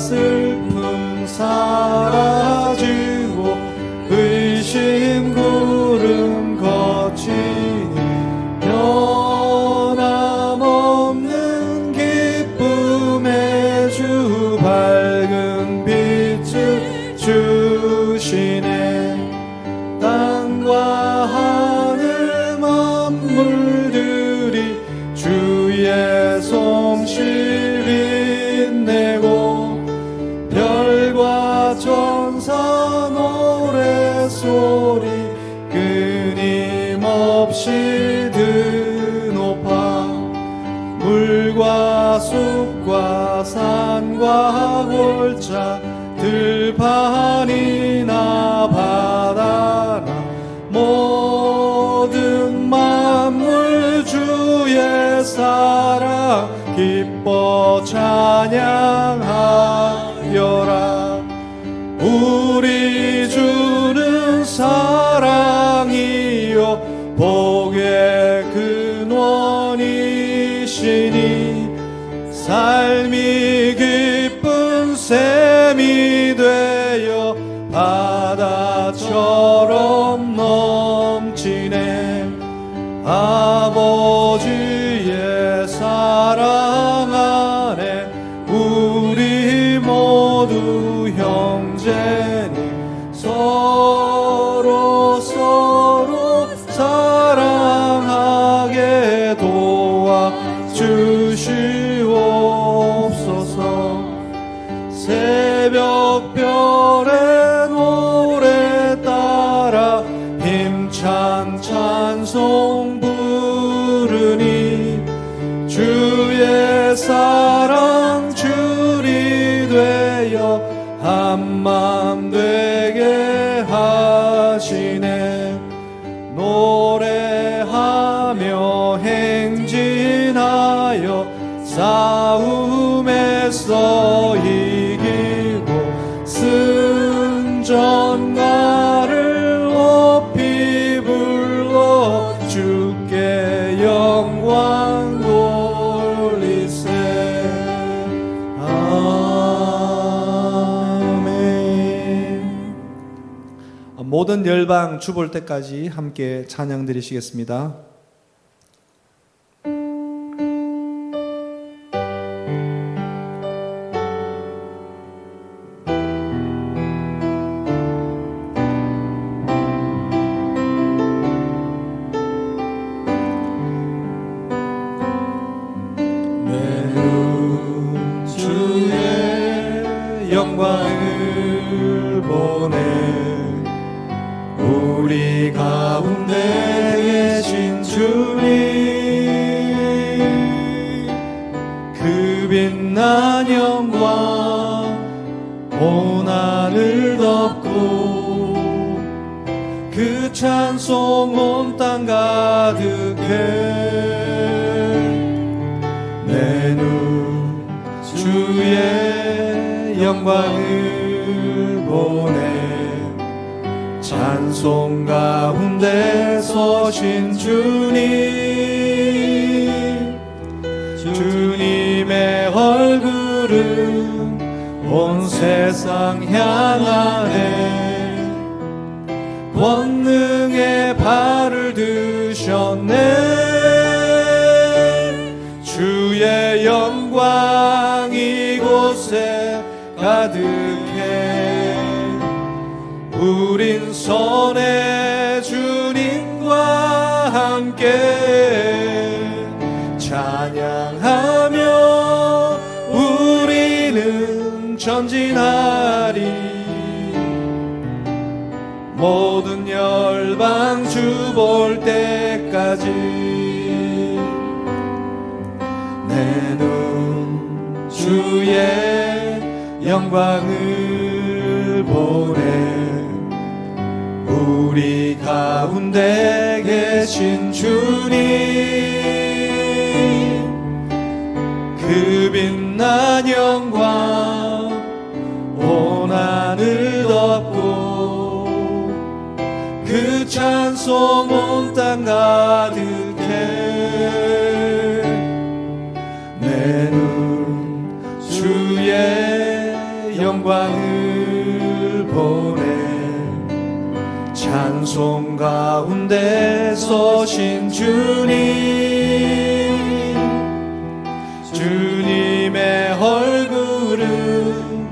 슬픔 사라지고 의심 구름 거치니 변함없는 기쁨의 주 밝은 빛을 주시네. 땅과 하늘 만물들이 주의 솜씨 빛내고 별과 천사 노래소리 끊임없이 드높아 물과 숲과 산과 골짜 들판이나 바다나 모든 만물 주의 사랑 기뻐 찬양하여라. 우리 주는 사랑이요 복의 근원이시니 삶이 기쁜 샘이 되어 바다처럼 넘치네. 아버지의 사랑 안에 우리 모두 형제니 서로 사랑하게 도와주시옵소서. 새벽별의 노래 따라 힘찬 찬송 부르니 주의 사랑 줄이 되어 한맘 되게 하시네. 노래하며 행진하여 싸움에서 이기고 승전가를 높이 불러 주께 영광 돌리세. 아멘. 모든 열방 주볼 때까지 함께 찬양 드리시겠습니다. 영광을 보내 우리 가운데 계신 주님 그 빛난 영광 온 하늘 덮고 그 찬송 온 땅 가득해 내 눈 주의 영광을 보내 찬송 가운데 서신 주님 주님의 얼굴은 온 세상 향하네 권능의 발을 드셨네 주의 영광 이곳에 가득해 우린 선의 주님과 함께 찬양하며 우리는 전진하리 모든 열방 주 볼 때까지 내 눈 주의 영광을 보내 우리 가운데 계신 주님 그 빛난 영광 온 하늘 덮고 그 찬송 온 땅 가득해 내 눈 주의 영광을 보내 찬송 가운데 서신 주님의 얼굴은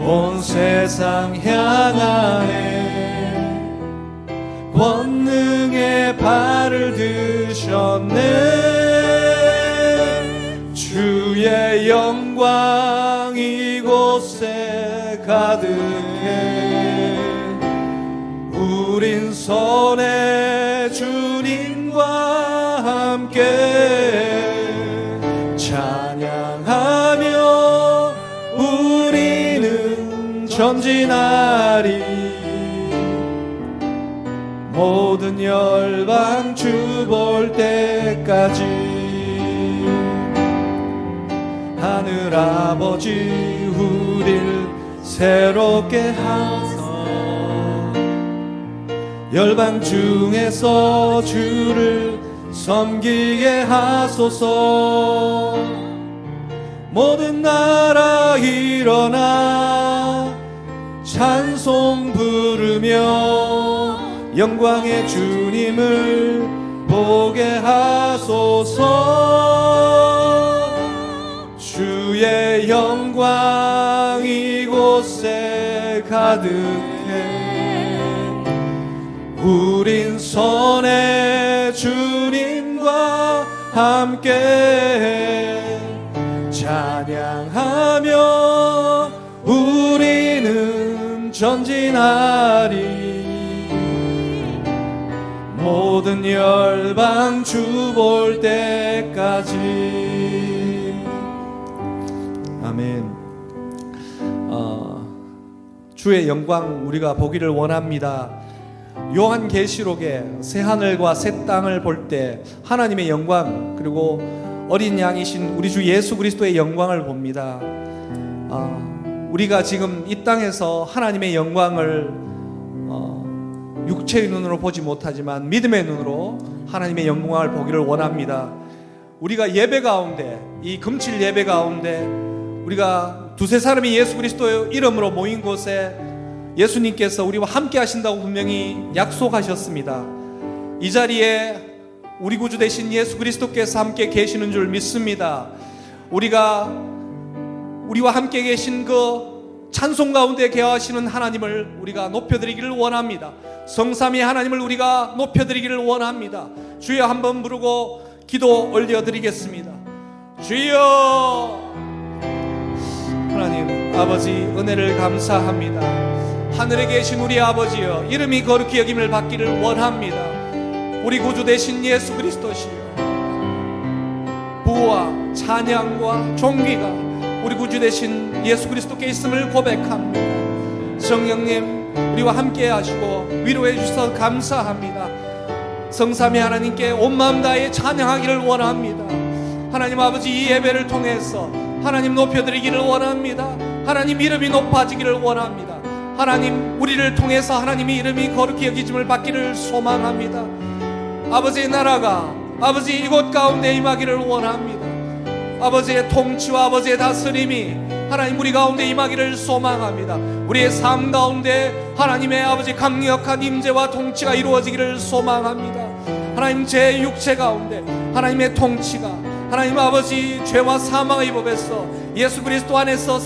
온 세상 향하네 권능의 발을 드셨네 주의 영광 이곳에 가득해 우린 선의 주님과 함께 찬양하며 우리는 전진하리 모든 열방 주 볼 때까지 하늘 아버지 우릴 새롭게 하사 열방 중에서 주를 섬기게 하소서 모든 나라 일어나 찬송 부르며 영광의 주님을 보게 하소서 주의 영광 이곳에 가득해 우린 선의 주님과 함께 찬양하며 우리는 전진하리 모든 열방 주 볼 때까지 아멘. 주의 영광 우리가 보기를 원합니다. 요한계시록에 새 하늘과 새 땅을 볼 때 하나님의 영광 그리고 어린 양이신 우리 주 예수 그리스도의 영광을 봅니다. 우리가 지금 이 땅에서 하나님의 영광을 육체의 눈으로 보지 못하지만 믿음의 눈으로 하나님의 영광을 보기를 원합니다. 우리가 예배 가운데 이 금칠 예배 가운데 우리가 두세 사람이 예수 그리스도의 이름으로 모인 곳에 예수님께서 우리와 함께 하신다고 분명히 약속하셨습니다. 이 자리에 우리 구주 되신 예수 그리스도께서 함께 계시는 줄 믿습니다. 우리가 우리와 함께 계신 그 찬송 가운데 계하시는 하나님을 우리가 높여드리기를 원합니다. 성삼위 하나님을 우리가 높여드리기를 원합니다. 주여 한번 부르고 기도 올려드리겠습니다. 주여 하나님 아버지 은혜를 감사합니다. 하늘에 계신 우리 아버지여 이름이 거룩히 여김을 받기를 원합니다. 우리 구주 되신 예수 그리스도시여 부와 찬양과 존귀가 우리 구주 되신 예수 그리스도께 있음을 고백합니다. 성령님 우리와 함께 하시고 위로해 주셔서 감사합니다. 성삼위 하나님께 온 마음 다해 찬양하기를 원합니다. 하나님 아버지 이 예배를 통해서 하나님 높여드리기를 원합니다. 하나님 이름이 높아지기를 원합니다. 하나님 우리를 통해서 하나님의 이름이 거룩히 여기짐을 받기를 소망합니다. 아버지의 나라가 아버지 이곳 가운데 임하기를 원합니다. 아버지의 통치와 아버지의 다스림이 하나님 우리 가운데 임하기를 소망합니다. 우리의 삶 가운데 하나님의 아버지 강력한 임재와 통치가 이루어지기를 소망합니다. 하나님 제 육체 가운데 하나님의 통치가 하나님 아버지 죄와 사망의 법에서 예수 그리스도 안에서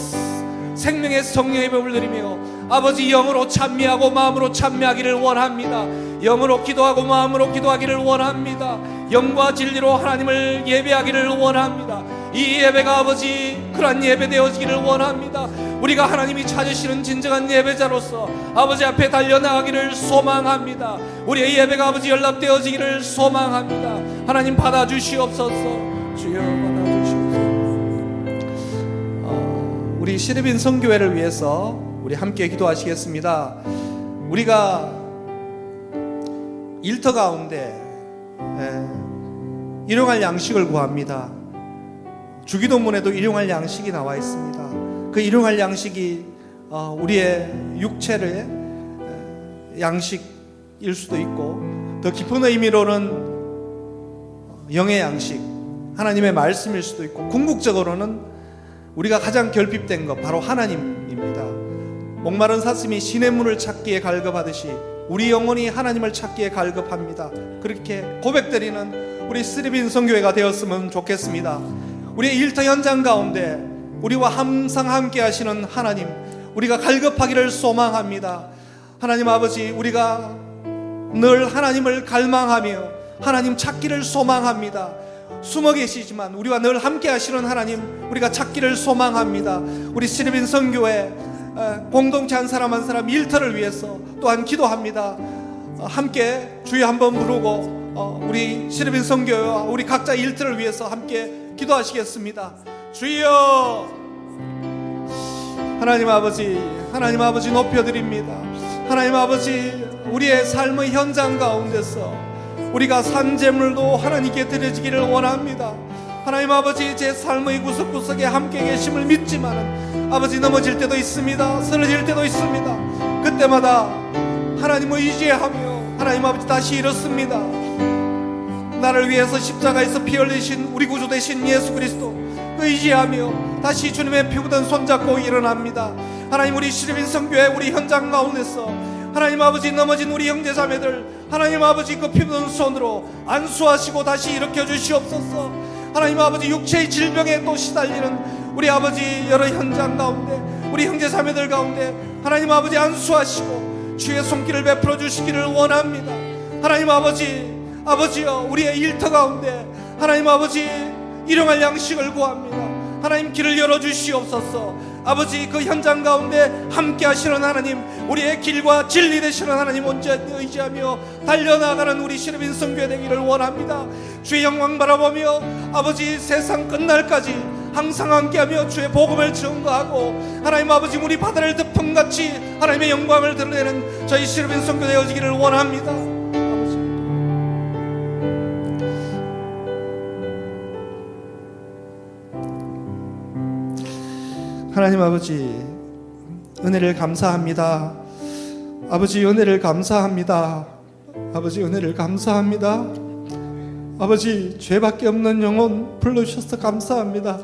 생명의 성령의 법을 드리며 아버지 영으로 찬미하고 마음으로 찬미하기를 원합니다. 영으로 기도하고 마음으로 기도하기를 원합니다. 영과 진리로 하나님을 예배하기를 원합니다. 이 예배가 아버지 그러한 예배 되어지기를 원합니다. 우리가 하나님이 찾으시는 진정한 예배자로서 아버지 앞에 달려나가기를 소망합니다. 우리의 예배가 아버지 연락되어지기를 소망합니다. 하나님 받아주시옵소서. 주여 받아주시옵소서. 우리 시르빈 선교회를 위해서 우리 함께 기도하시겠습니다. 우리가 일터 가운데 일용할 양식을 구합니다. 주기도문에도 일용할 양식이 나와 있습니다. 그 일용할 양식이 우리의 육체의 양식일 수도 있고 더 깊은 의미로는 영의 양식, 하나님의 말씀일 수도 있고 궁극적으로는 우리가 가장 결핍된 것 바로 하나님입니다. 목마른 사슴이 시냇물을 찾기에 갈급하듯이 우리 영혼이 하나님을 찾기에 갈급합니다. 그렇게 고백드리는 우리 쓰리빈 선교회가 되었으면 좋겠습니다. 우리의 일터 현장 가운데 우리와 항상 함께 하시는 하나님, 우리가 갈급하기를 소망합니다. 하나님 아버지, 우리가 늘 하나님을 갈망하며 하나님 찾기를 소망합니다. 숨어 계시지만 우리와 늘 함께 하시는 하나님, 우리가 찾기를 소망합니다. 우리 쓰리빈 선교회 공동체 한 사람 일터를 위해서 또한 기도합니다. 함께 주여 한번 부르고 우리 쓰리빈 선교회와 우리 각자 일터를 위해서 함께 기도하시겠습니다. 주여, 하나님 아버지 높여드립니다. 하나님 아버지, 우리의 삶의 현장 가운데서 우리가 산재물도 하나님께 드려지기를 원합니다. 하나님 아버지, 제 삶의 구석구석에 함께 계심을 믿지만 아버지, 넘어질 때도 있습니다. 쓰러질 때도 있습니다. 그때마다 하나님을 의지하며 하나님 아버지 다시 일어섭니다. 나를 위해서 십자가에서 피 흘리신 우리 구주 되신 예수 그리스도 의지하며 다시 주님의 피 묻은 손잡고 일어납니다. 하나님, 우리 시리빈 선교회 우리 현장 가운데서 하나님 아버지, 넘어진 우리 형제자매들 하나님 아버지 그 피 묻은 손으로 안수하시고 다시 일으켜 주시옵소서. 하나님 아버지, 육체의 질병에 또 시달리는 우리 아버지 여러 현장 가운데 우리 형제자매들 가운데 하나님 아버지 안수하시고 주의 손길을 베풀어 주시기를 원합니다. 하나님 아버지여, 우리의 일터 가운데 하나님 아버지 일용할 양식을 구합니다. 하나님, 길을 열어주시옵소서. 아버지, 그 현장 가운데 함께 하시는 하나님, 우리의 길과 진리 되시는 하나님 온전히 의지하며 달려나가는 우리 시리빈 선교회 되기를 원합니다. 주의 영광 바라보며 아버지 세상 끝날까지 항상 함께하며 주의 복음을 증거하고 하나님 아버지, 우리 바다를 덮음같이 하나님의 영광을 드러내는 저희 시리빈 선교회 되어지기를 원합니다. 하나님 아버지, 은혜를 감사합니다. 아버지, 은혜를 감사합니다. 아버지, 은혜를 감사합니다. 아버지, 죄밖에 없는 영혼 불러주셔서 감사합니다.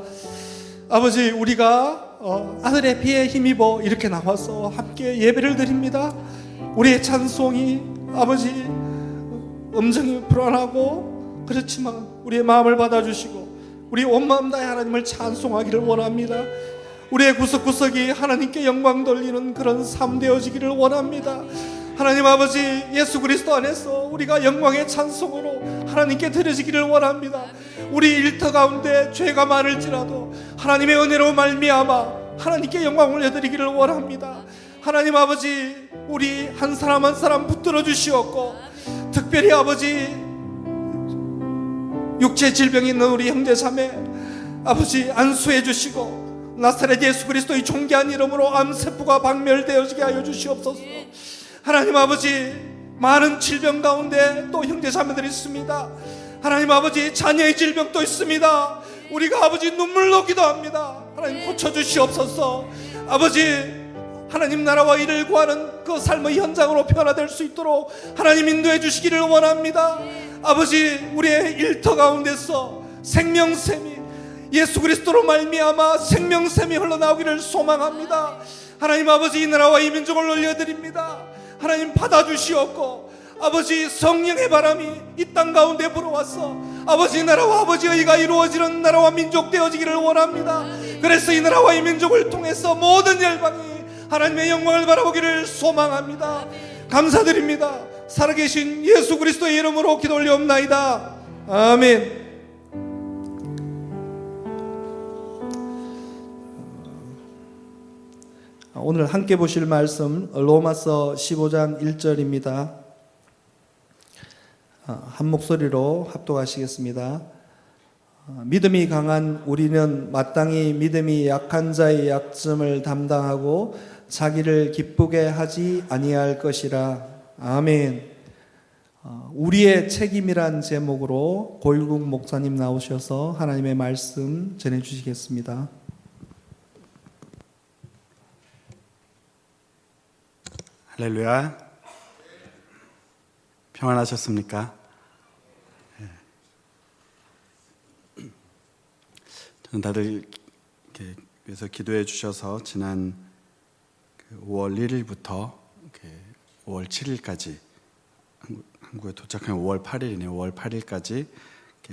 아버지, 우리가 아들의 피에 힘입어 이렇게 나와서 함께 예배를 드립니다. 우리의 찬송이 아버지 음정이 불안하고 그렇지만 우리의 마음을 받아주시고 우리 온 마음 다해 하나님을 찬송하기를 원합니다. 우리의 구석구석이 하나님께 영광 돌리는 그런 삶 되어지기를 원합니다. 하나님 아버지, 예수 그리스도 안에서 우리가 영광의 찬송으로 하나님께 드려지기를 원합니다. 우리 일터 가운데 죄가 많을지라도 하나님의 은혜로 말미암아 하나님께 영광 올려드리기를 원합니다. 하나님 아버지, 우리 한 사람 한 사람 붙들어 주시옵고 특별히 아버지 육체 질병이 있는 우리 형제 자매 아버지 안수해 주시고 나사렛 예수 그리스도의 존귀한 이름으로 암세포가 박멸되어지게 하여 주시옵소서. 하나님 아버지, 많은 질병 가운데 또 형제 자매들이 있습니다. 하나님 아버지, 자녀의 질병도 있습니다. 우리가 아버지 눈물로 기도합니다. 하나님 고쳐주시옵소서. 아버지, 하나님 나라와 일을 구하는 그 삶의 현장으로 변화될 수 있도록 하나님 인도해 주시기를 원합니다. 아버지, 우리의 일터 가운데서 생명샘이 예수 그리스도로 말미암아 생명샘이 흘러나오기를 소망합니다. 하나님 아버지, 이 나라와 이 민족을 올려드립니다. 하나님 받아주시옵고 아버지, 성령의 바람이 이 땅 가운데 불어와서 아버지 나라와 아버지 의가 이루어지는 나라와 민족 되어지기를 원합니다. 그래서 이 나라와 이 민족을 통해서 모든 열방이 하나님의 영광을 바라보기를 소망합니다. 감사드립니다. 살아계신 예수 그리스도의 이름으로 기도 올리옵나이다. 아멘. 오늘 함께 보실 말씀 로마서 15장 1절입니다. 한 목소리로 합독하시겠습니다. 믿음이 강한 우리는 마땅히 믿음이 약한 자의 약점을 담당하고 자기를 기쁘게 하지 아니할 것이라. 아멘. 우리의 책임이란 제목으로 고일국 목사님 나오셔서 하나님의 말씀 전해주시겠습니다. 할렐루야. 평안하셨습니까? 저는 다들 이렇게 위해서 기도해 주셔서 지난 5월 1일부터 5월 7일까지 한국에 도착한 5월 8일이네요. 5월 8일까지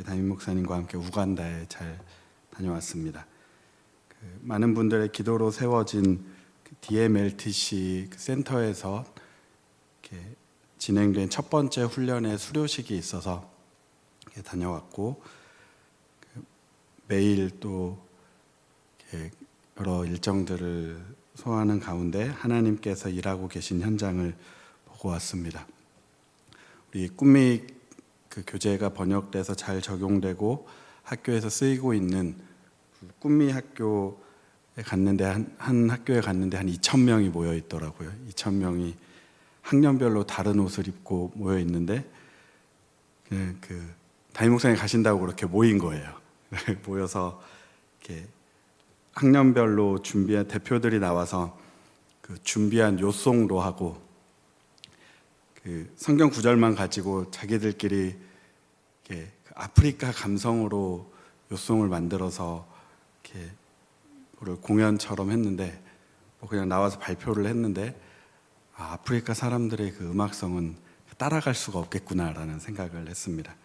담임 목사님과 함께 우간다에 잘 다녀왔습니다. 많은 분들의 기도로 세워진 DMLTC 센터에서 진행된 첫 번째 훈련의 수료식이 있어서 다녀왔고, 매일 또 여러 일정들을 소화하는 가운데 하나님께서 일하고 계신 현장을 보고 왔습니다. 우리 꿈미 교재가 번역돼서 잘 적용되고 학교에서 쓰이고 있는 꿈미 학교에 갔는데 한 학교에 갔는데 한 2,000명이 모여 있더라고요. 2,000명이 학년별로 다른 옷을 입고 모여 있는데 담임 목사님 가신다고 그렇게 모인 거예요. 모여서 이렇게 학년별로 준비한 대표들이 나와서 준비한 요송도 하고 성경 구절만 가지고 자기들끼리 아프리카 감성으로 요송을 만들어서 이렇게 공연처럼 했는데, 그냥 나와서 발표를 했는데, 아프리카 사람들의 그 음악성은 따라갈 수가 없겠구나라는 생각을 했습니다.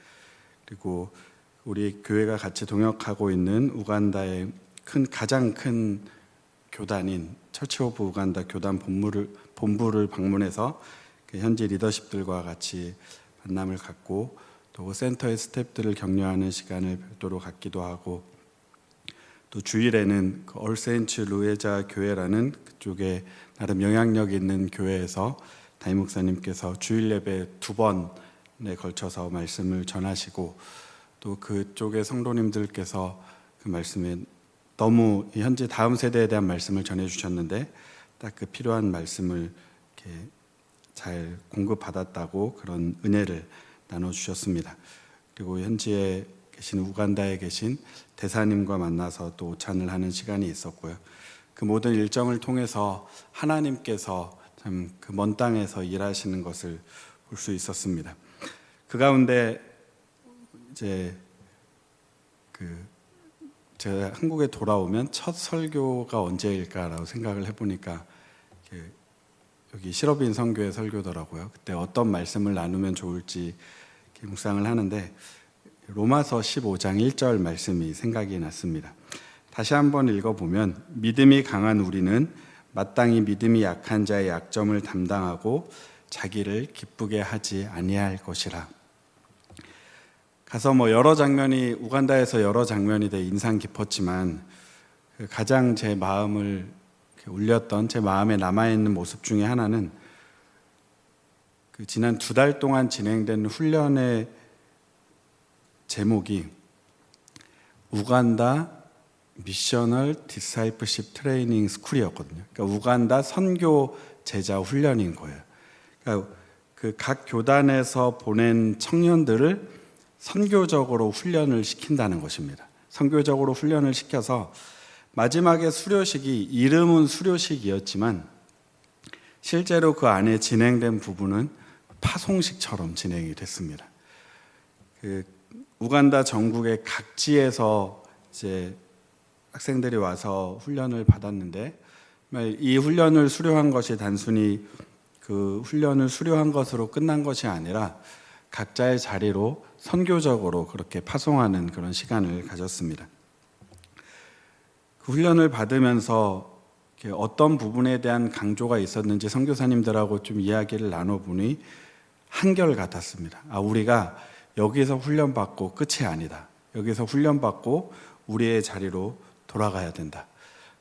그리고 우리 교회가 같이 동역하고 있는 우간다의 가장 큰 교단인 처치 오브 우간다 교단 본부를 방문해서 현지 리더십들과 같이 만남을 갖고, 또 센터의 스태프들을 격려하는 시간을 별도로 갖기도 하고, 또 주일에는 얼세인츠 루에자 교회라는 그쪽에 나름 영향력 있는 교회에서 담임 목사님께서 주일 예배 2번에 걸쳐서 말씀을 전하시고, 또 그쪽의 성도님들께서 그 말씀에 너무 현재 다음 세대에 대한 말씀을 전해주셨는데, 딱 그 필요한 말씀을 이렇게 잘 공급받았다고 그런 은혜를 나눠주셨습니다. 그리고 현지에 계신 우간다에 계신 대사님과 만나서 또 오찬을 하는 시간이 있었고요. 그 모든 일정을 통해서 하나님께서 참 그 먼 땅에서 일하시는 것을 볼 수 있었습니다. 그 가운데 이제 제가 한국에 돌아오면 첫 설교가 언제일까라고 생각을 해보니까 여기 실업인 선교회 설교더라고요. 그때 어떤 말씀을 나누면 좋을지 묵상을 하는데 로마서 15장 1절 말씀이 생각이 났습니다. 다시 한번 읽어보면, 믿음이 강한 우리는 마땅히 믿음이 약한 자의 약점을 담당하고 자기를 기쁘게 하지 아니할 것이라. 가서 여러 장면이, 우간다에서 여러 장면이 되게 인상 깊었지만, 가장 제 마음을 울렸던, 제 마음에 남아있는 모습 중에 하나는 지난 2달 동안 진행된 훈련의 제목이 우간다 미셔널 디사이플십 트레이닝 스쿨이었거든요. 그러니까 우간다 선교 제자 훈련인 거예요. 그러니까 각 교단에서 보낸 청년들을 선교적으로 훈련을 시킨다는 것입니다. 선교적으로 훈련을 시켜서 마지막에 수료식이, 이름은 수료식이었지만 실제로 그 안에 진행된 부분은 파송식처럼 진행이 됐습니다. 우간다 전국의 각지에서 이제 학생들이 와서 훈련을 받았는데, 이 훈련을 수료한 것이 단순히 그 훈련을 수료한 것으로 끝난 것이 아니라 각자의 자리로 선교적으로 그렇게 파송하는 그런 시간을 가졌습니다. 그 훈련을 받으면서 어떤 부분에 대한 강조가 있었는지 선교사님들하고 좀 이야기를 나눠보니 한결같았습니다. 우리가 여기서 훈련받고 끝이 아니다. 여기서 훈련받고 우리의 자리로 돌아가야 된다.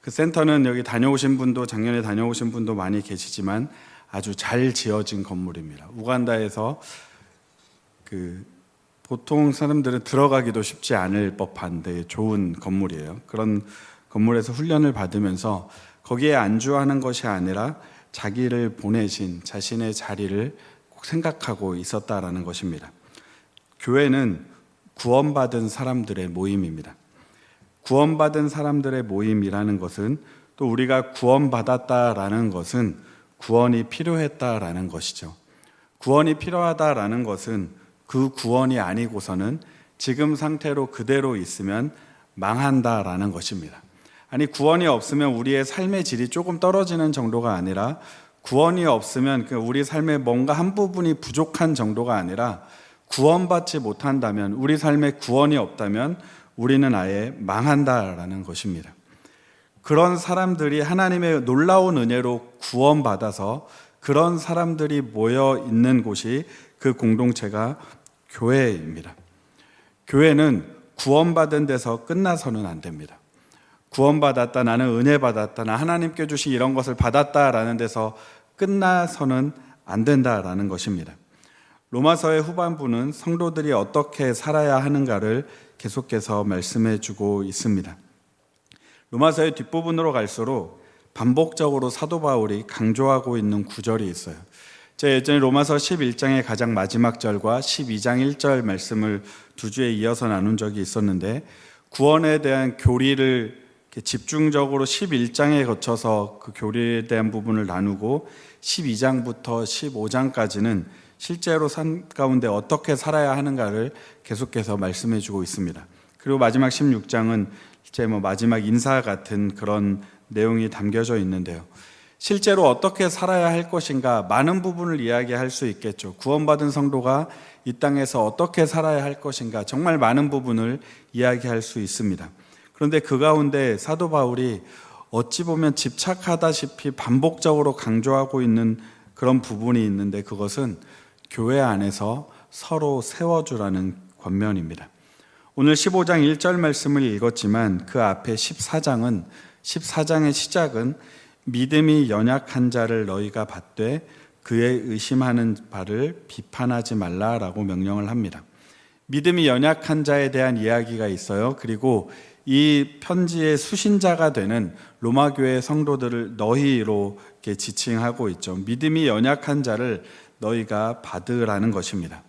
그 센터는 여기 다녀오신 분도, 작년에 다녀오신 분도 많이 계시지만 아주 잘 지어진 건물입니다. 우간다에서 보통 사람들은 들어가기도 쉽지 않을 법한 되게 좋은 건물이에요. 그런 건물에서 훈련을 받으면서 거기에 안주하는 것이 아니라 자기를 보내신 자신의 자리를 꼭 생각하고 있었다라는 것입니다. 교회는 구원받은 사람들의 모임입니다. 구원받은 사람들의 모임이라는 것은, 또 우리가 구원받았다라는 것은 구원이 필요했다라는 것이죠. 구원이 필요하다라는 것은 그 구원이 아니고서는 지금 상태로 그대로 있으면 망한다라는 것입니다. 아니, 구원이 없으면 우리의 삶의 질이 조금 떨어지는 정도가 아니라, 구원이 없으면 우리 삶의 뭔가 한 부분이 부족한 정도가 아니라, 구원받지 못한다면, 우리 삶에 구원이 없다면 우리는 아예 망한다라는 것입니다. 그런 사람들이 하나님의 놀라운 은혜로 구원받아서 그런 사람들이 모여 있는 곳이 그 공동체가 교회입니다. 교회는 구원받은 데서 끝나서는 안 됩니다. 구원받았다, 나는 은혜 받았다, 나 하나님께 주신 이런 것을 받았다라는 데서 끝나서는 안 된다라는 것입니다. 로마서의 후반부는 성도들이 어떻게 살아야 하는가를 계속해서 말씀해 주고 있습니다. 로마서의 뒷부분으로 갈수록 반복적으로 사도 바울이 강조하고 있는 구절이 있어요. 제가 예전에 로마서 11장의 가장 마지막 절과 12장 1절 말씀을 두 주에 이어서 나눈 적이 있었는데, 구원에 대한 교리를 집중적으로 11장에 거쳐서 그 교리에 대한 부분을 나누고 12장부터 15장까지는 실제로 삶 가운데 어떻게 살아야 하는가를 계속해서 말씀해 주고 있습니다. 그리고 마지막 16장은 실제 마지막 인사 같은 그런 내용이 담겨져 있는데요. 실제로 어떻게 살아야 할 것인가 많은 부분을 이야기할 수 있겠죠. 구원받은 성도가 이 땅에서 어떻게 살아야 할 것인가 정말 많은 부분을 이야기할 수 있습니다. 그런데 그 가운데 사도 바울이 어찌 보면 집착하다시피 반복적으로 강조하고 있는 그런 부분이 있는데, 그것은 교회 안에서 서로 세워주라는 권면입니다. 오늘 15장 1절 말씀을 읽었지만 그 앞에 14장의 시작은 믿음이 연약한 자를 너희가 받되 그의 의심하는 바를 비판하지 말라라고 명령을 합니다. 믿음이 연약한 자에 대한 이야기가 있어요. 그리고 이 편지의 수신자가 되는 로마 교회 성도들을 너희로 이렇게 지칭하고 있죠. 믿음이 연약한 자를 너희가 받으라는 것입니다.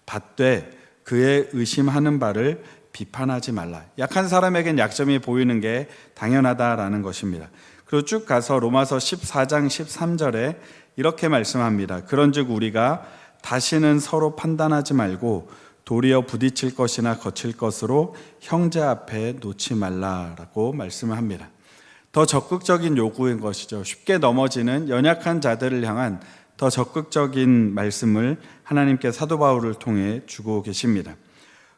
받되 그의 의심하는 바를 비판하지 말라. 약한 사람에겐 약점이 보이는 게 당연하다라는 것입니다. 그리고 쭉 가서 로마서 14장 13절에 이렇게 말씀합니다. 그런즉 우리가 다시는 서로 판단하지 말고 도리어 부딪힐 것이나 거칠 것으로 형제 앞에 놓지 말라라고 말씀을 합니다. 더 적극적인 요구인 것이죠. 쉽게 넘어지는 연약한 자들을 향한 더 적극적인 말씀을 하나님께 사도 바울을 통해 주고 계십니다.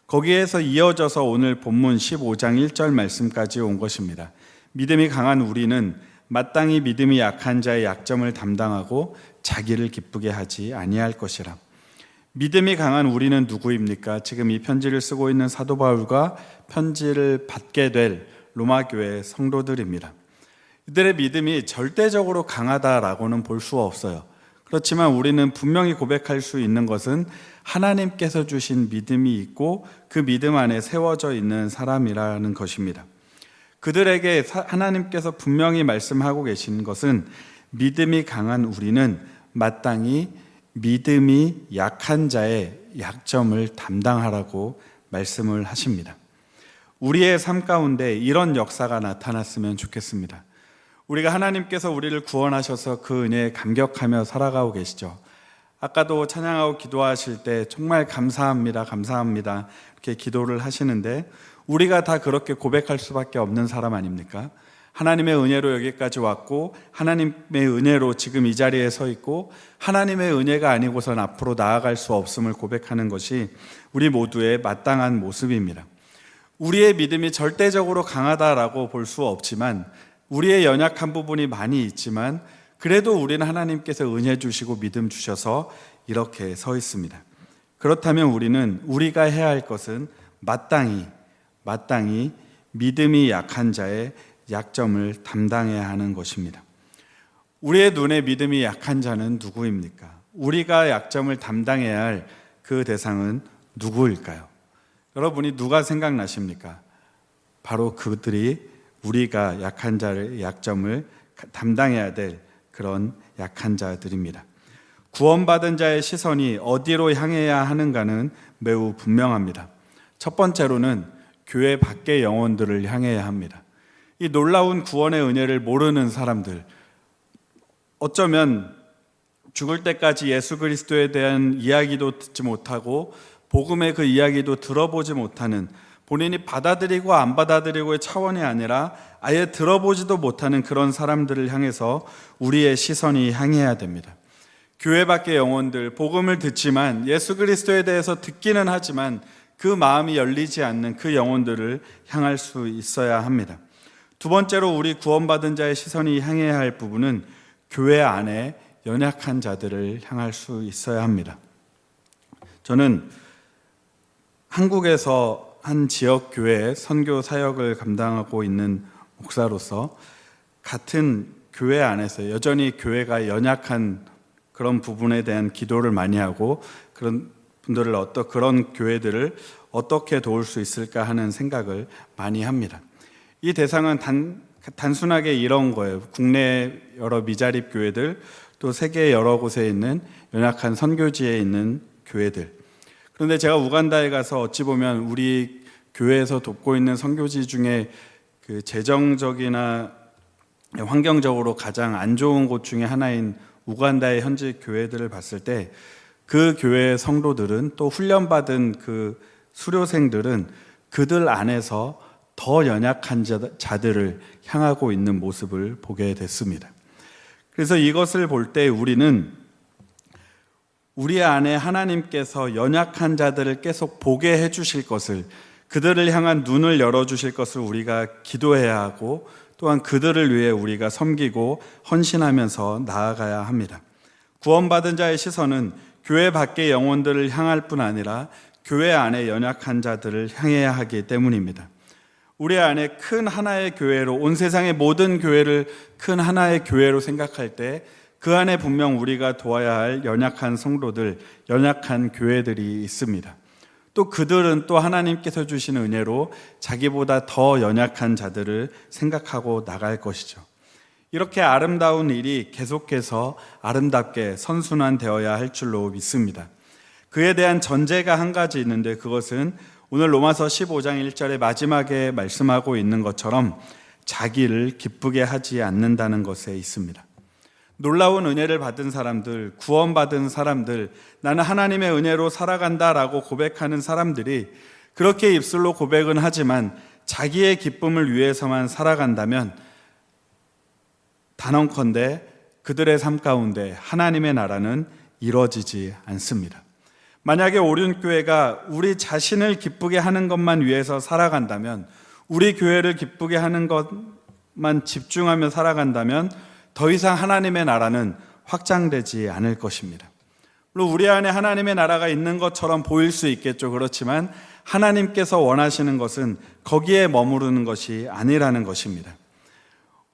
거기에서 이어져서 오늘 본문 15장 1절 말씀까지 온 것입니다. 믿음이 강한 우리는 마땅히 믿음이 약한 자의 약점을 담당하고 자기를 기쁘게 하지 아니할 것이라. 믿음이 강한 우리는 누구입니까? 지금 이 편지를 쓰고 있는 사도 바울과 편지를 받게 될 로마 교회 성도들입니다. 이들의 믿음이 절대적으로 강하다라고는 볼 수 없어요. 그렇지만 우리는 분명히 고백할 수 있는 것은 하나님께서 주신 믿음이 있고 그 믿음 안에 세워져 있는 사람이라는 것입니다. 그들에게 하나님께서 분명히 말씀하고 계신 것은 믿음이 강한 우리는 마땅히 믿음이 약한 자의 약점을 담당하라고 말씀을 하십니다. 우리의 삶 가운데 이런 역사가 나타났으면 좋겠습니다. 우리가 하나님께서 우리를 구원하셔서 그 은혜에 감격하며 살아가고 계시죠. 아까도 찬양하고 기도하실 때 정말 감사합니다, 감사합니다 이렇게 기도를 하시는데, 우리가 다 그렇게 고백할 수밖에 없는 사람 아닙니까? 하나님의 은혜로 여기까지 왔고 하나님의 은혜로 지금 이 자리에 서 있고 하나님의 은혜가 아니고선 앞으로 나아갈 수 없음을 고백하는 것이 우리 모두의 마땅한 모습입니다. 우리의 믿음이 절대적으로 강하다라고 볼 수 없지만, 우리의 연약한 부분이 많이 있지만 그래도 우리는 하나님께서 은혜 주시고 믿음 주셔서 이렇게 서 있습니다. 그렇다면 우리는 우리가 해야 할 것은 마땅히 믿음이 약한 자의 약점을 담당해야 하는 것입니다. 우리의 눈에 믿음이 약한 자는 누구입니까? 우리가 약점을 담당해야 할 그 대상은 누구일까요? 여러분이 누가 생각나십니까? 바로 그들이 우리가 약한 자의 약점을 담당해야 될 그런 약한 자들입니다. 구원받은 자의 시선이 어디로 향해야 하는가는 매우 분명합니다. 첫 번째로는 교회 밖의 영혼들을 향해야 합니다. 이 놀라운 구원의 은혜를 모르는 사람들, 어쩌면 죽을 때까지 예수 그리스도에 대한 이야기도 듣지 못하고 복음의 그 이야기도 들어보지 못하는, 본인이 받아들이고 안 받아들이고의 차원이 아니라 아예 들어보지도 못하는 그런 사람들을 향해서 우리의 시선이 향해야 됩니다. 교회 밖의 영혼들, 복음을 듣지만 예수 그리스도에 대해서 듣기는 하지만 그 마음이 열리지 않는 그 영혼들을 향할 수 있어야 합니다. 두 번째로 우리 구원받은 자의 시선이 향해야 할 부분은 교회 안에 연약한 자들을 향할 수 있어야 합니다. 저는 한국에서 한 지역 교회의 선교 사역을 감당하고 있는 목사로서 같은 교회 안에서 여전히 교회가 연약한 그런 부분에 대한 기도를 많이 하고 그런 분들을 그런 교회들을 어떻게 도울 수 있을까 하는 생각을 많이 합니다. 이 대상은 단순하게 이런 거예요. 국내 여러 미자립 교회들, 또 세계 여러 곳에 있는 연약한 선교지에 있는 교회들. 그런데 제가 우간다에 가서 어찌 보면 우리 교회에서 돕고 있는 선교지 중에 그 재정적이나 환경적으로 가장 안 좋은 곳 중에 하나인 우간다의 현지 교회들을 봤을 때 그 교회의 성도들은 또 훈련받은 그 수료생들은 그들 안에서 더 연약한 자들을 향하고 있는 모습을 보게 됐습니다. 그래서 이것을 볼 때 우리는 우리 안에 하나님께서 연약한 자들을 계속 보게 해주실 것을, 그들을 향한 눈을 열어주실 것을 우리가 기도해야 하고 또한 그들을 위해 우리가 섬기고 헌신하면서 나아가야 합니다. 구원받은 자의 시선은 교회 밖의 영혼들을 향할 뿐 아니라 교회 안에 연약한 자들을 향해야 하기 때문입니다. 우리 안에 큰 하나의 교회로, 온 세상의 모든 교회를 큰 하나의 교회로 생각할 때 그 안에 분명 우리가 도와야 할 연약한 성도들, 연약한 교회들이 있습니다. 또 그들은 또 하나님께서 주시는 은혜로 자기보다 더 연약한 자들을 생각하고 나갈 것이죠. 이렇게 아름다운 일이 계속해서 아름답게 선순환되어야 할 줄로 믿습니다. 그에 대한 전제가 한 가지 있는데 그것은 오늘 로마서 15장 1절의 마지막에 말씀하고 있는 것처럼 자기를 기쁘게 하지 않는다는 것에 있습니다. 놀라운 은혜를 받은 사람들, 구원받은 사람들, 나는 하나님의 은혜로 살아간다라고 고백하는 사람들이 그렇게 입술로 고백은 하지만 자기의 기쁨을 위해서만 살아간다면 단언컨대 그들의 삶 가운데 하나님의 나라는 이루어지지 않습니다. 만약에 오륜교회가 우리 자신을 기쁘게 하는 것만 위해서 살아간다면, 우리 교회를 기쁘게 하는 것만 집중하며 살아간다면 더 이상 하나님의 나라는 확장되지 않을 것입니다. 물론 우리 안에 하나님의 나라가 있는 것처럼 보일 수 있겠죠. 그렇지만 하나님께서 원하시는 것은 거기에 머무르는 것이 아니라는 것입니다.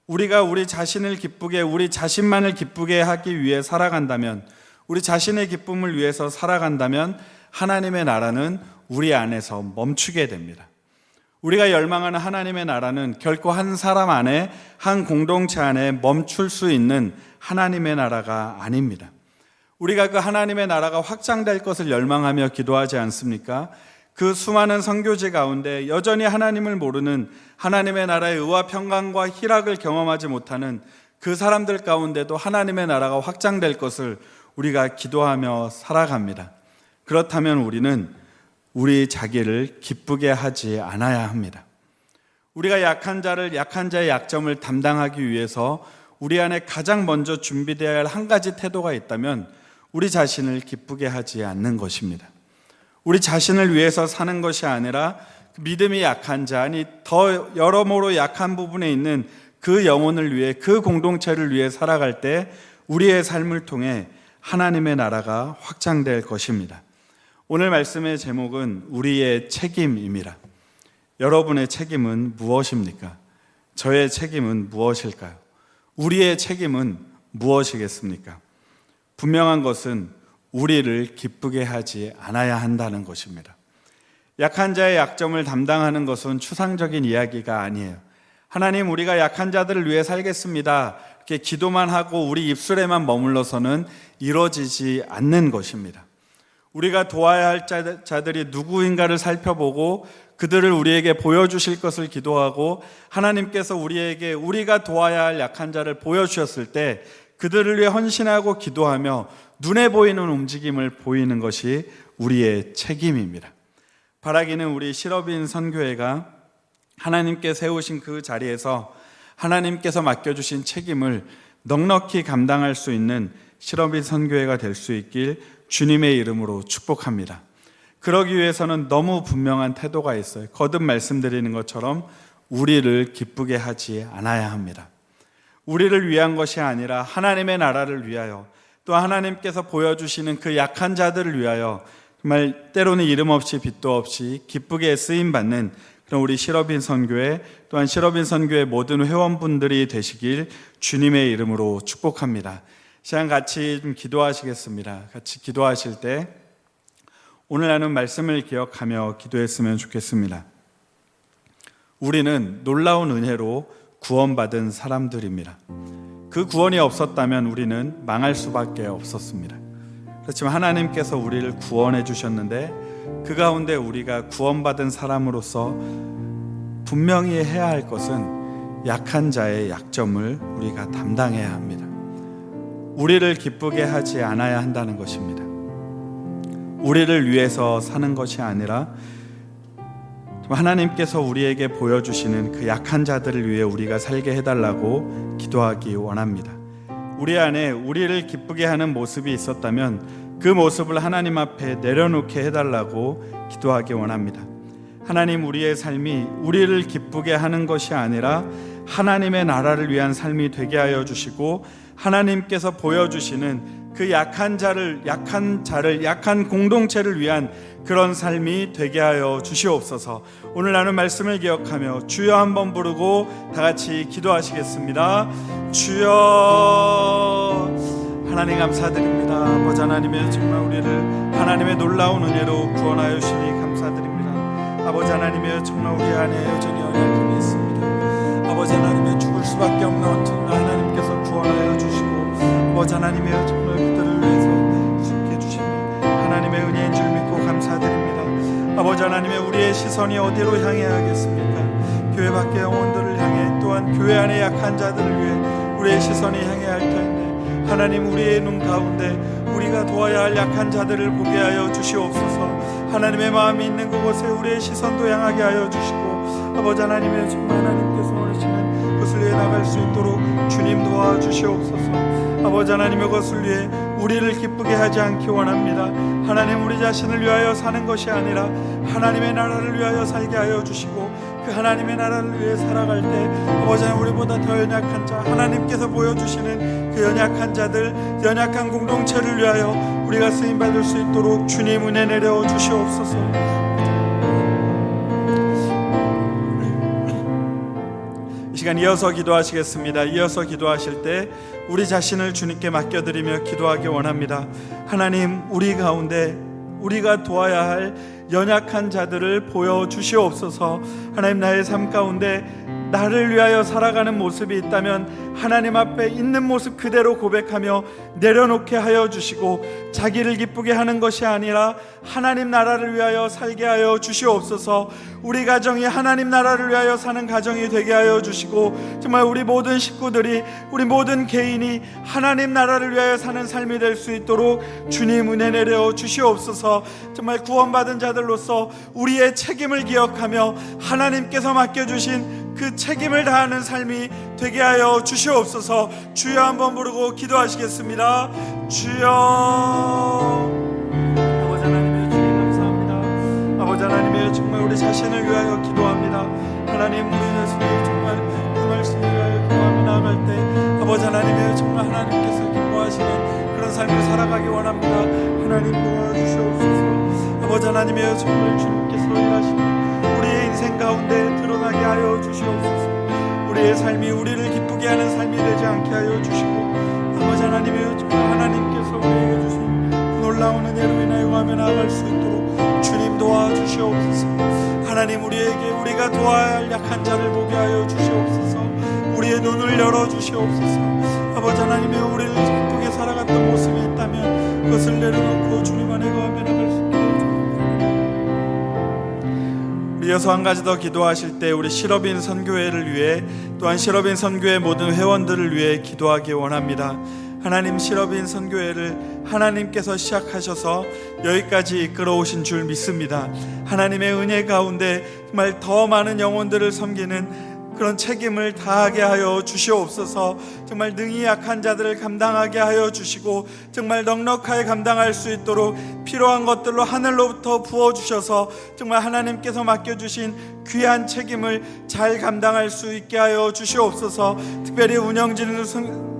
우리가 우리 자신을 기쁘게, 우리 자신만을 기쁘게 하기 위해 살아간다면, 우리 자신의 기쁨을 위해서 살아간다면 하나님의 나라는 우리 안에서 멈추게 됩니다. 우리가 열망하는 하나님의 나라는 결코 한 사람 안에, 한 공동체 안에 멈출 수 있는 하나님의 나라가 아닙니다. 우리가 그 하나님의 나라가 확장될 것을 열망하며 기도하지 않습니까? 그 수많은 선교지 가운데 여전히 하나님을 모르는, 하나님의 나라의 의와 평강과 희락을 경험하지 못하는 그 사람들 가운데도 하나님의 나라가 확장될 것을 우리가 기도하며 살아갑니다. 그렇다면 우리는 우리 자기를 기쁘게 하지 않아야 합니다. 우리가 약한 자의 약점을 담당하기 위해서 우리 안에 가장 먼저 준비되어야 할 한 가지 태도가 있다면 우리 자신을 기쁘게 하지 않는 것입니다. 우리 자신을 위해서 사는 것이 아니라 믿음이 약한 자, 아니 더 여러모로 약한 부분에 있는 그 영혼을 위해, 그 공동체를 위해 살아갈 때 우리의 삶을 통해 하나님의 나라가 확장될 것입니다. 오늘 말씀의 제목은 우리의 책임입니다. 여러분의 책임은 무엇입니까? 저의 책임은 무엇일까요? 우리의 책임은 무엇이겠습니까? 분명한 것은 우리를 기쁘게 하지 않아야 한다는 것입니다. 약한 자의 약점을 담당하는 것은 추상적인 이야기가 아니에요. 하나님, 우리가 약한 자들을 위해 살겠습니다, 이렇게 기도만 하고 우리 입술에만 머물러서는 이루어지지 않는 것입니다. 우리가 도와야 할 자들이 누구인가를 살펴보고 그들을 우리에게 보여주실 것을 기도하고 하나님께서 우리에게 우리가 도와야 할 약한 자를 보여주셨을 때 그들을 위해 헌신하고 기도하며 눈에 보이는 움직임을 보이는 것이 우리의 책임입니다. 바라기는 우리 실업인 선교회가 하나님께 세우신 그 자리에서 하나님께서 맡겨주신 책임을 넉넉히 감당할 수 있는 실업인 선교회가 될 수 있길 주님의 이름으로 축복합니다. 그러기 위해서는 너무 분명한 태도가 있어요. 거듭 말씀드리는 것처럼 우리를 기쁘게 하지 않아야 합니다. 우리를 위한 것이 아니라 하나님의 나라를 위하여, 또 하나님께서 보여주시는 그 약한 자들을 위하여 정말 때로는 이름 없이 빚도 없이 기쁘게 쓰임받는 그런 우리 실업인 선교회, 또한 실업인 선교회 모든 회원분들이 되시길 주님의 이름으로 축복합니다. 시간 같이 좀 기도하시겠습니다. 같이 기도하실 때 오늘 나눈 말씀을 기억하며 기도했으면 좋겠습니다. 우리는 놀라운 은혜로 구원받은 사람들입니다. 그 구원이 없었다면 우리는 망할 수밖에 없었습니다. 그렇지만 하나님께서 우리를 구원해 주셨는데 그 가운데 우리가 구원받은 사람으로서 분명히 해야 할 것은 약한 자의 약점을 우리가 담당해야 합니다. 우리를 기쁘게 하지 않아야 한다는 것입니다. 우리를 위해서 사는 것이 아니라 하나님께서 우리에게 보여주시는 그 약한 자들을 위해 우리가 살게 해달라고 기도하기 원합니다. 우리 안에 우리를 기쁘게 하는 모습이 있었다면 그 모습을 하나님 앞에 내려놓게 해달라고 기도하기 원합니다. 하나님, 우리의 삶이 우리를 기쁘게 하는 것이 아니라 하나님의 나라를 위한 삶이 되게 하여 주시고 하나님께서 보여주시는 그 약한 공동체를 위한 그런 삶이 되게 하여 주시옵소서. 오늘 나눈 말씀을 기억하며 주여 한번 부르고 다 같이 기도하시겠습니다. 주여. 하나님 감사드립니다. 아버지 하나님의 정말 우리를 하나님의 놀라운 은혜로 구원하여 주시니 감사드립니다. 아버지 하나님의 정말 우리 안에 여전히 연약함이 있습니다. 아버지 하나님의 죽을 수밖에 없는 언제나 하나님께서 구원하여 주시고 아버지 하나님의 정말 그들을 위해서 죽게 주시니 하나님의 은혜인 줄 믿고 감사드립니다. 아버지 하나님의 우리의 시선이 어디로 향해야겠습니까? 교회 밖의 영혼들을 향해, 또한 교회 안의 약한 자들을 위해 우리의 시선이 향해야 할 텐데 하나님, 우리의 눈 가운데 우리가 도와야 할 약한 자들을 보게 하여 주시옵소서. 하나님의 마음이 있는 그곳에 우리의 시선도 향하게 하여 주시고 아버지 하나님의 정말 하나님께서 원하시는 그것을 위해 나갈 수 있도록 주님 도와주시옵소서. 아버지 하나님의 것을 위해 우리를 기쁘게 하지 않기 원합니다. 하나님, 우리 자신을 위하여 사는 것이 아니라 하나님의 나라를 위하여 살게 하여 주시고 그 하나님의 나라를 위해 살아갈 때 아버지 하나님, 우리보다 더 연약한 자, 하나님께서 보여주시는 그 연약한 자들, 연약한 공동체를 위하여 우리가 쓰임받을 수 있도록 주님 은혜 내려 주시옵소서. 이 시간 이어서 기도하시겠습니다. 이어서 기도하실 때 우리 자신을 주님께 맡겨드리며 기도하기 원합니다. 하나님, 우리 가운데 우리가 도와야 할 연약한 자들을 보여주시옵소서. 하나님, 나의 삶 가운데 나를 위하여 살아가는 모습이 있다면 하나님 앞에 있는 모습 그대로 고백하며 내려놓게 하여 주시고 자기를 기쁘게 하는 것이 아니라 하나님 나라를 위하여 살게 하여 주시옵소서. 우리 가정이 하나님 나라를 위하여 사는 가정이 되게 하여 주시고 정말 우리 모든 식구들이, 우리 모든 개인이 하나님 나라를 위하여 사는 삶이 될 수 있도록 주님 은혜 내려 주시옵소서. 정말 구원받은 자들로서 우리의 책임을 기억하며 하나님께서 맡겨주신 그 책임을 다하는 삶이 되게 하여 주시옵소서. 주여 한번 부르고 기도하시겠습니다. 주여. 아버지 하나님의 주님 감사합니다. 아버지 하나님의 정말 우리 자신을 위하여 기도합니다. 하나님, 우리 자신을 정말 그 말씀을 위하여 기도하며 나아갈 때 아버지 하나님의 정말 하나님께서 기뻐하시는 그런 삶을 살아가기 원합니다. 하나님 도와주시옵소서. 아버지 하나님의 정말 주님께서 일하시는 우리의 인생 가운데 드러나게 하여 주시옵소서. 우리의 삶이 우리를 기쁘게 하는 삶이 되지 않게 하여 주시고 아버지 하나님의 정말 하나님께서 우리에게 주신 놀라운 은혜로 인하여 가며 나아갈 수 있도록 주님 도와주시옵소서. 하나님, 우리에게 우리가 도와야 할 약한 자를 보게 하여 주시옵소서. 우리의 눈을 열어주시옵소서. 아버지 하나님의 우리를 기쁘게 살아갔던 모습이 있다면 그것을 내려놓고 주님 안에 가며 나갈 수 있게 해주옵소서. 이어서 한 가지 더 기도하실 때 우리 실업인 선교회를 위해, 또한 실업인 선교회 모든 회원들을 위해 기도하기 원합니다. 하나님 시러빈 선교회를 하나님께서 시작하셔서 여기까지 이끌어오신 줄 믿습니다. 하나님의 은혜 가운데 정말 더 많은 영혼들을 섬기는 그런 책임을 다하게 하여 주시옵소서. 정말 능히 약한 자들을 감당하게 하여 주시고 정말 넉넉하게 감당할 수 있도록 필요한 것들로 하늘로부터 부어주셔서 정말 하나님께서 맡겨주신 귀한 책임을 잘 감당할 수 있게 하여 주시옵소서. 특별히 운영진을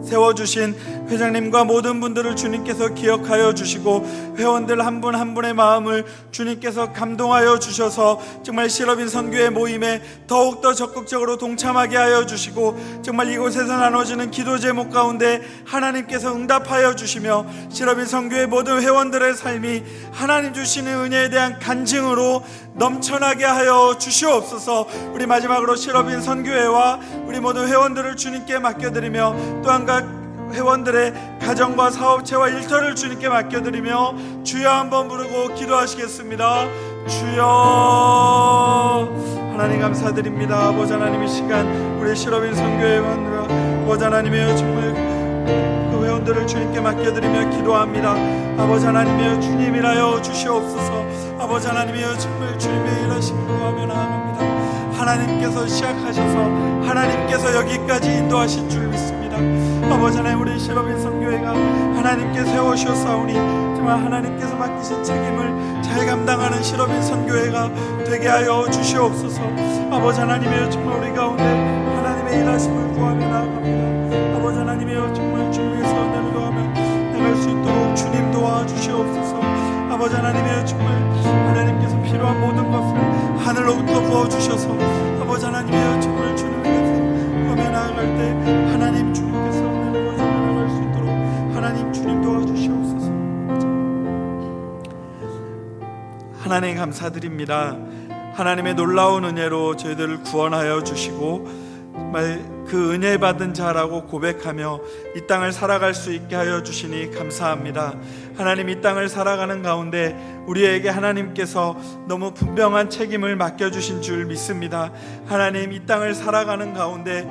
세워주신 회장님과 모든 분들을 주님께서 기억하여 주시고 회원들 한 분 한 분의 마음을 주님께서 감동하여 주셔서 정말 시러빈 선교회 모임에 더욱더 적극적으로 동참하게 하여 주시고 정말 이곳에서 나눠지는 기도 제목 가운데 하나님께서 응답하여 주시며 시러빈 선교회 모든 회원들의 삶이 하나님 주시는 은혜에 대한 간증으로 넘쳐나게 하여 주시옵소서. 우리 마지막으로 시러빈 선교회와 우리 모든 회원들을 주님께 맡겨드리며 또한 각 회원들의 가정과 사업체와 일터를 주님께 맡겨드리며 주여 한번 부르고 기도하시겠습니다. 주여. 하나님 감사드립니다. 아버지 하나님 이 시간 우리 시러빈 선교회 회원들과 아버지 하나님이여 정말 그 회원들을 주님께 맡겨드리며 기도합니다. 아버지 하나님이여 주님이라여 주시옵소서. 아버지 하나님이여 정말 주님의 일하심을 구하며 나아갑니다. 하나님께서 시작하셔서 하나님께서 여기까지 인도하신 줄 믿습니다. 아버지 하나님 우리 시러빈 선교회가 하나님께 세우셨사오니 정말 하나님께서 맡기신 책임을 잘 감당하는 시러빈 선교회가 되게 하여 주시옵소서. 아버지 하나님이여 정말 우리 가운데 하나님의 일하심을 구하며 나아갑니다. 아버지 하나님이여 정말 주님의 선대로 도하며 나갈 수 있도록 주님 도와주시옵소서. 아버지 하나님이여 정말 하나님께서 필요한 모든 것을 하늘로부터 부어주셔서 아버지 하나님이여 정말 주님께서 구하며 나아갈 때 하나님 주님께서 하나님 구하며 나아갈 수 있도록 하나님 주님 도와주시옵소서. 하나님 감사드립니다. 하나님의 놀라운 은혜로 저희들을 구원하여 주시고 정말 그 은혜 받은 자라고 고백하며 이 땅을 살아갈 수 있게 하여 주시니 감사합니다. 하나님 이 땅을 살아가는 가운데 우리에게 하나님께서 너무 분명한 책임을 맡겨주신 줄 믿습니다. 하나님 이 땅을 살아가는 가운데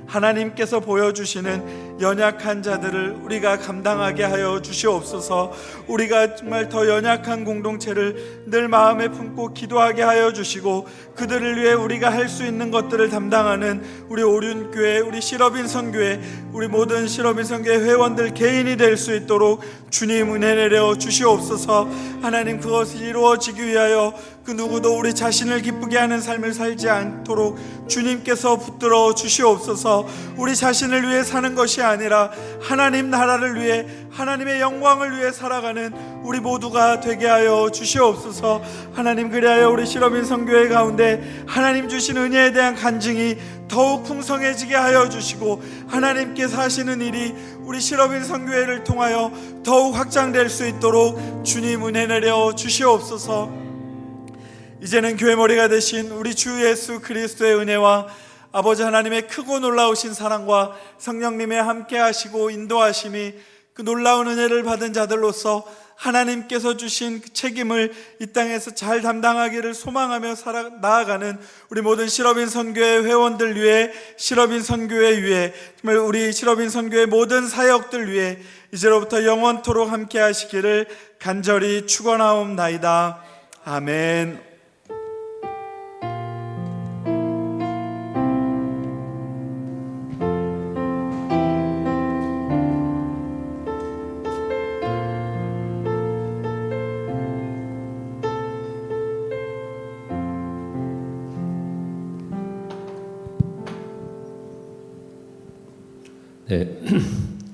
하나님께서 보여주시는 연약한 자들을 우리가 감당하게 하여 주시옵소서. 우리가 정말 더 연약한 공동체를 늘 마음에 품고 기도하게 하여 주시고 그들을 위해 우리가 할 수 있는 것들을 담당하는 우리 오륜교회, 우리 시러빈 선교회, 우리 모든 시러빈 선교회 회원들 개인이 될 수 있도록 주님 은혜 내려 주시옵소서. 하나님 그것이 이루어지기 위하여 그 누구도 우리 자신을 기쁘게 하는 삶을 살지 않도록 주님께서 붙들어 주시옵소서. 우리 자신을 위해 사는 것이 아니라 하나님 나라를 위해 하나님의 영광을 위해 살아가는 우리 모두가 되게 하여 주시옵소서. 하나님 그리하여 우리 시러빈 선교회 가운데 하나님 주신 은혜에 대한 간증이 더욱 풍성해지게 하여 주시고 하나님께서 하시는 일이 우리 시러빈 선교회를 통하여 더욱 확장될 수 있도록 주님 은혜 내려 주시옵소서. 이제는 교회 머리가 되신 우리 주 예수 그리스도의 은혜와 아버지 하나님의 크고 놀라우신 사랑과 성령님의 함께 하시고 인도하심이 그 놀라운 은혜를 받은 자들로서 하나님께서 주신 그 책임을 이 땅에서 잘 담당하기를 소망하며 나아가는 우리 모든 시러빈 선교회 회원들 위해, 시러빈 선교회 위해, 정말 우리 시러빈 선교회 모든 사역들 위해 이제로부터 영원토록 함께 하시기를 간절히 축원하옵나이다. 아멘. 네,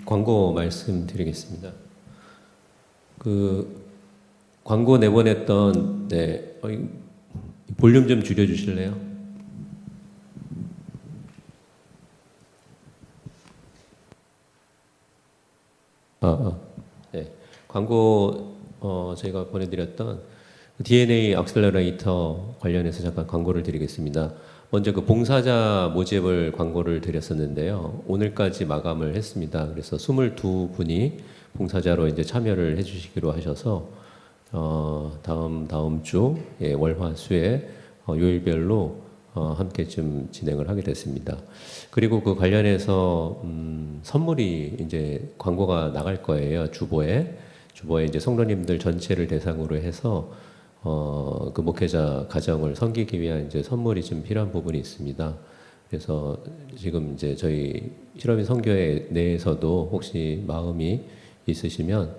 광고 말씀드리겠습니다. 그 광고 내보냈던 볼륨 좀 줄여주실래요? 네, 광고 저희가 보내드렸던 DNA 액셀러레이터 관련해서 잠깐 광고를 드리겠습니다. 먼저 그 봉사자 모집을 광고를 드렸었는데요. 오늘까지 마감을 했습니다. 그래서 22분이 봉사자로 이제 참여를 해주시기로 하셔서 다음 주 월화수에 요일별로 함께 좀 진행을 하게 됐습니다. 그리고 그 관련해서 선물이 이제 광고가 나갈 거예요. 주보에 이제 성도님들 전체를 대상으로 해서 그 목회자 가정을 섬기기 위한 이제 선물이 좀 필요한 부분이 있습니다. 그래서 지금 이제 저희 실업인 선교회 내에서도 혹시 마음이 있으시면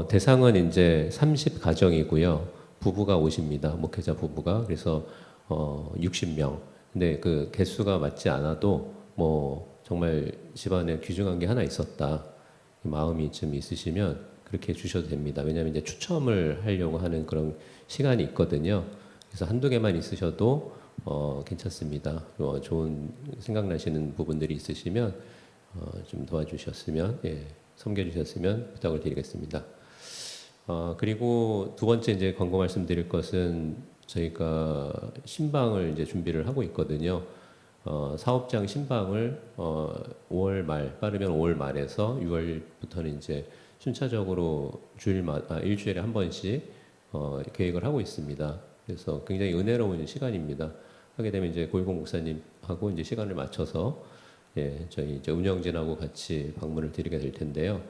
대상은 이제 30가정이고요. 부부가 오십니다. 목회자 부부가. 그래서 60명. 근데 그 개수가 맞지 않아도 뭐 정말 집안에 귀중한 게 하나 있었다. 마음이 좀 있으시면 그렇게 주셔도 됩니다. 왜냐하면 이제 추첨을 하려고 하는 그런 시간이 있거든요. 그래서 한두 개만 있으셔도 괜찮습니다. 좋은 생각나시는 부분들이 있으시면 좀 도와주셨으면, 섬겨주셨으면 부탁을 드리겠습니다. 그리고 두 번째 이제 광고 말씀드릴 것은 저희가 신방을 이제 준비를 하고 있거든요. 사업장 신방을 5월 말, 빠르면 5월 말에서 6월부터는 이제 순차적으로 일주일에 한 번씩 계획을 하고 있습니다. 그래서 굉장히 은혜로운 시간입니다. 하게 되면 이제 고일공 목사님하고 이제 시간을 맞춰서 저희 이제 운영진하고 같이 방문을 드리게 될 텐데요.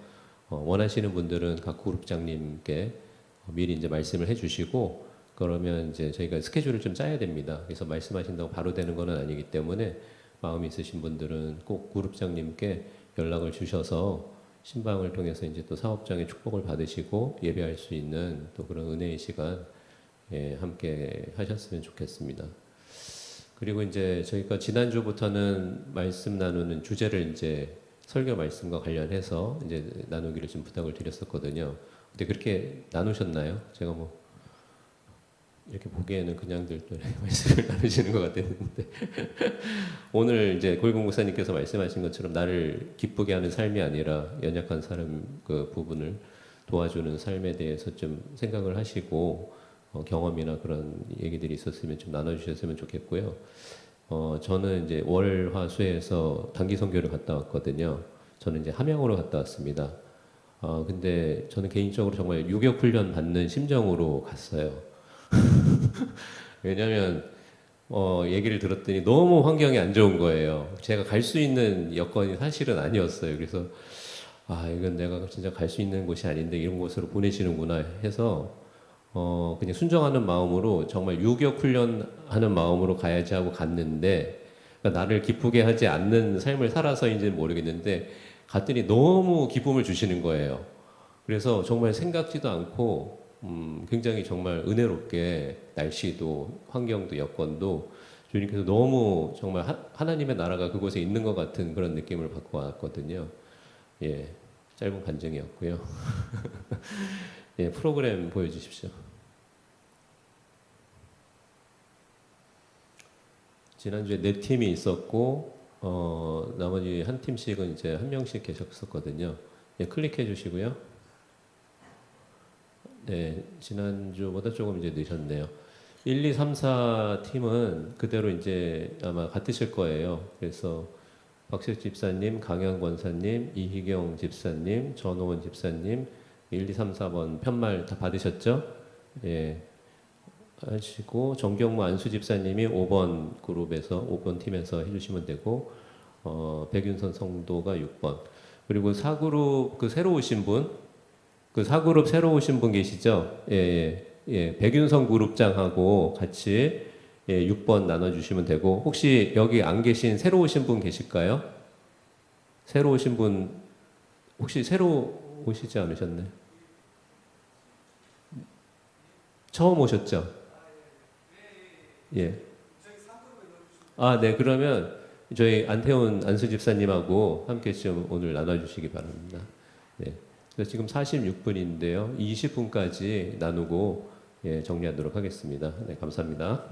원하시는 분들은 각 그룹장님께 미리 이제 말씀을 해주시고 그러면 이제 저희가 스케줄을 좀 짜야 됩니다. 그래서 말씀하신다고 바로 되는 것은 아니기 때문에 마음이 있으신 분들은 꼭 그룹장님께 연락을 주셔서 신방을 통해서 이제 또 사업장의 축복을 받으시고 예배할 수 있는 또 그런 은혜의 시간 함께 하셨으면 좋겠습니다. 그리고 이제 저희가 지난주부터는 말씀 나누는 주제를 이제 설교 말씀과 관련해서 이제 나누기를 좀 부탁을 드렸었거든요. 근데 그렇게 나누셨나요? 제가 뭐 이렇게 보기에는 그냥들 또 말씀을 나누시는 것 같았는데 오늘 이제 고일공 목사님께서 말씀하신 것처럼 나를 기쁘게 하는 삶이 아니라 연약한 사람 그 부분을 도와주는 삶에 대해서 좀 생각을 하시고 경험이나 그런 얘기들이 있었으면 좀 나눠주셨으면 좋겠고요. 저는 이제 월화수에서 단기 선교를 갔다 왔거든요. 저는 이제 함양으로 갔다 왔습니다. 근데 저는 개인적으로 정말 유격 훈련 받는 심정으로 갔어요. 왜냐하면 얘기를 들었더니 너무 환경이 안 좋은 거예요. 제가 갈 수 있는 여건이 사실은 아니었어요. 그래서 이건 내가 진짜 갈 수 있는 곳이 아닌데 이런 곳으로 보내시는구나 해서 그냥 순종하는 마음으로 정말 유격 훈련하는 마음으로 가야지 하고 갔는데 그러니까 나를 기쁘게 하지 않는 삶을 살아서인지는 모르겠는데 갔더니 너무 기쁨을 주시는 거예요. 그래서 정말 생각지도 않고 굉장히 정말 은혜롭게 날씨도 환경도 여건도 주님께서 너무 정말 하나님의 나라가 그곳에 있는 것 같은 그런 느낌을 받고 왔거든요. 짧은 간증이었고요. 프로그램 보여주십시오. 지난주에 4팀이 있었고 나머지 한 팀씩은 이제 한 명씩 계셨었거든요. 클릭해 주시고요. 네, 지난주보다 조금 이제 늦었네요. 1, 2, 3, 4 팀은 그대로 이제 아마 같으실 거예요. 그래서 박식 집사님, 강현 권사님, 이희경 집사님, 전호원 집사님, 1, 2, 3, 4번 편말 다 받으셨죠? 하시고 정경무 안수 집사님이 5번 그룹에서 5번 팀에서 해주시면 되고 백윤선 성도가 6번 그리고 4그룹 그 새로 오신 분 그 4그룹 새로 오신 분 계시죠? 백윤선 그룹장하고 같이 6번 나눠주시면 되고 혹시 여기 안 계신 새로 오신 분 계실까요? 새로 오신 분 혹시 새로 오시지 않으셨나요? 처음 오셨죠? 네, 그러면 저희 안태훈 안수 집사님하고 함께 좀 오늘 나눠주시기 바랍니다. 네. 그래서 지금 46분인데요. 20분까지 나누고 정리하도록 하겠습니다. 네, 감사합니다.